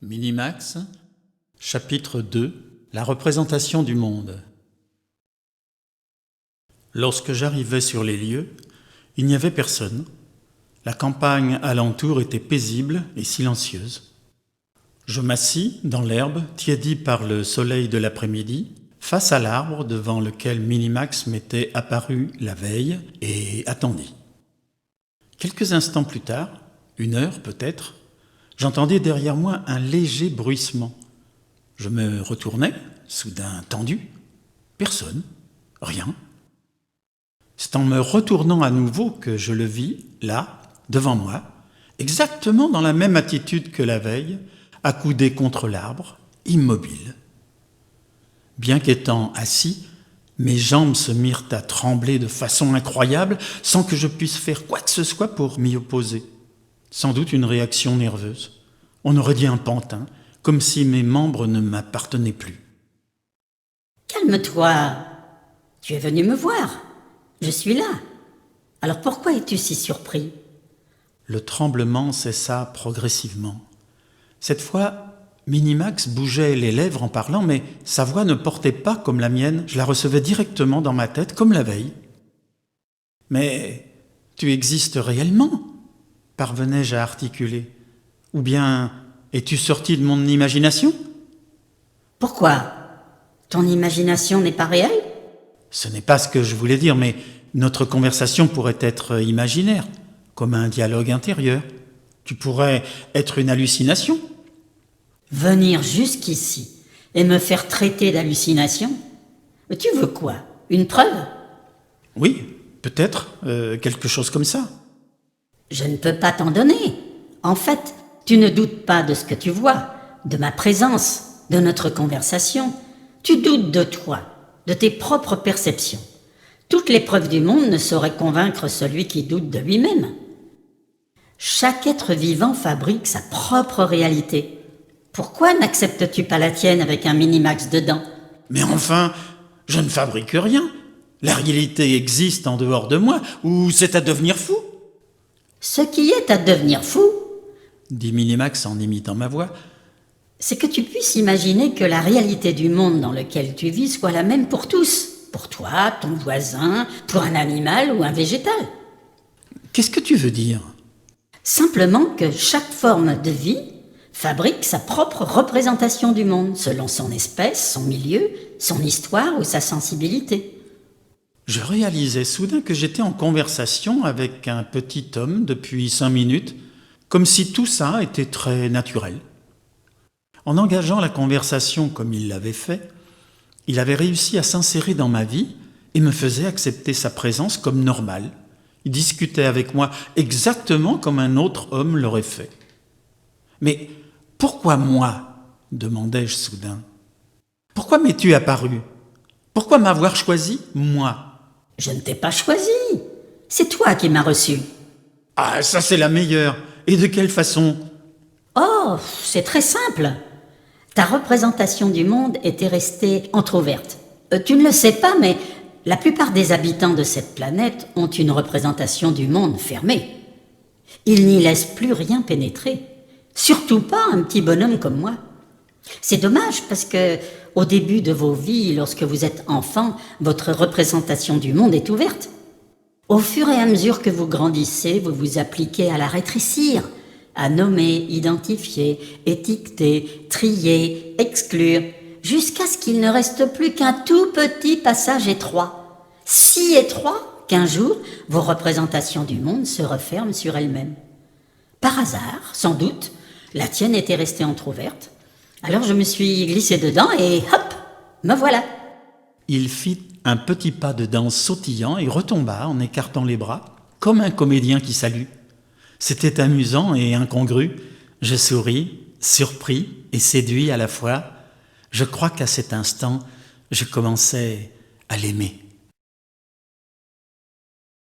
Minimax, chapitre 2, la représentation du monde. Lorsque j'arrivai sur les lieux, il n'y avait personne. La campagne alentour était paisible et silencieuse. Je m'assis dans l'herbe, tiédi par le soleil de l'après-midi, face à l'arbre devant lequel Minimax m'était apparu la veille, et attendis. Quelques instants plus tard, 1 heure peut-être, j'entendis derrière moi un léger bruissement. Je me retournai, soudain tendu. Personne, rien. C'est en me retournant à nouveau que je le vis, là, devant moi, exactement dans la même attitude que la veille, accoudé contre l'arbre, immobile. Bien qu'étant assis, mes jambes se mirent à trembler de façon incroyable, sans que je puisse faire quoi que ce soit pour m'y opposer. Sans doute une réaction nerveuse. On aurait dit un pantin, comme si mes membres ne m'appartenaient plus. Calme-toi. Tu es venu me voir. Je suis là. Alors pourquoi es-tu si surpris ? Le tremblement cessa progressivement. Cette fois, Minimax bougeait les lèvres en parlant, mais sa voix ne portait pas comme la mienne. Je la recevais directement dans ma tête, comme la veille. « Mais tu existes réellement ?» parvenais-je à articuler. « Ou bien es-tu sorti de mon imagination ?» Pourquoi ? Ton imagination n'est pas réelle ? Ce n'est pas ce que je voulais dire, mais notre conversation pourrait être imaginaire, comme un dialogue intérieur. Tu pourrais être une hallucination. Venir jusqu'ici et me faire traiter d'hallucination ? Tu veux quoi ? Une preuve ? Oui, peut-être, quelque chose comme ça. Je ne peux pas t'en donner. En fait, tu ne doutes pas de ce que tu vois, de ma présence, de notre conversation. Tu doutes de toi, de tes propres perceptions. Toutes les preuves du monde ne sauraient convaincre celui qui doute de lui-même. Chaque être vivant fabrique sa propre réalité. Pourquoi n'acceptes-tu pas la tienne avec un Minimax dedans ? Mais enfin, je ne fabrique rien. La réalité existe en dehors de moi, ou c'est à devenir fou ? Ce qui est à devenir fou, dit Minimax en imitant ma voix, c'est que tu puisses imaginer que la réalité du monde dans lequel tu vis soit la même pour tous. Pour toi, ton voisin, pour un animal ou un végétal. Qu'est-ce que tu veux dire ? Simplement que chaque forme de vie fabrique sa propre représentation du monde, selon son espèce, son milieu, son histoire ou sa sensibilité. Je réalisais soudain que j'étais en conversation avec un petit homme depuis 5 minutes, comme si tout ça était très naturel. En engageant la conversation comme il l'avait fait, il avait réussi à s'insérer dans ma vie et me faisait accepter sa présence comme normale. Il discutait avec moi exactement comme un autre homme l'aurait fait. « Mais pourquoi moi ?» demandai-je soudain. « Pourquoi m'es-tu apparu ? Pourquoi m'avoir choisi, moi ?» Je ne t'ai pas choisi. C'est toi qui m'as reçu. Ah, ça c'est la meilleure. Et de quelle façon ? Oh, c'est très simple. Ta représentation du monde était restée entr'ouverte. Tu ne le sais pas, mais la plupart des habitants de cette planète ont une représentation du monde fermée. Ils n'y laissent plus rien pénétrer. Surtout pas un petit bonhomme comme moi. C'est dommage parce que, au début de vos vies, lorsque vous êtes enfant, votre représentation du monde est ouverte. Au fur et à mesure que vous grandissez, vous vous appliquez à la rétrécir, à nommer, identifier, étiqueter, trier, exclure, jusqu'à ce qu'il ne reste plus qu'un tout petit passage étroit. Si étroit qu'un jour, vos représentations du monde se referment sur elles-mêmes. Par hasard, sans doute, la tienne était restée entr'ouverte. Alors je me suis glissée dedans et hop, me voilà. Il fit un petit pas de danse sautillant et retomba en écartant les bras, comme un comédien qui salue. C'était amusant et incongru. Je souris, surpris et séduit à la fois. Je crois qu'à cet instant, je commençais à l'aimer.